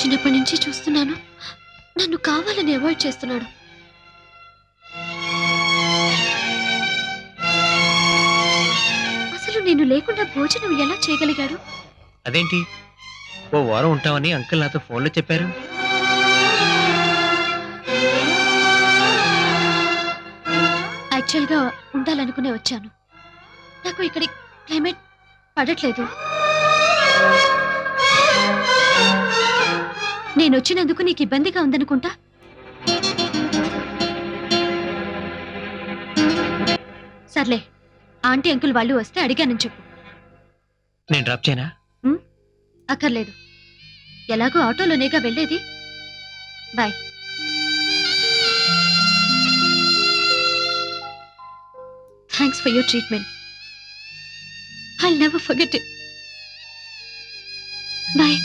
చిన్నప్పటి నుంచి చూస్తున్నాను, నన్ను కావాలని అవాయిడ్ చేస్తున్నాడు. అసలు నేను లేకుండా భోజనం ఎలా చేయగలిగాడు? అదేంటి, ఓ వారం ఉంటామని అంకుల్ నాతో ఫోన్లో చెప్పారు. యాక్చువల్గా ఉండాలనుకునే వచ్చాను. నాకు ఇక్కడి క్లైమేట్ పడట్లేదు. నేను వచ్చినందుకు నీకు ఇబ్బందిగా ఉందనుకుంటా. సర్లే, ఆంటీ అంకుల్ వాళ్ళు వస్తే అడిగానని చెప్పు. నేను డ్రాప్ చేయనా? అక్కర్లేదు, ఎలాగో ఆటోలోనేగా వెళ్ళేది. Bye. Thanks for your treatment. I'll never forget it. Bye.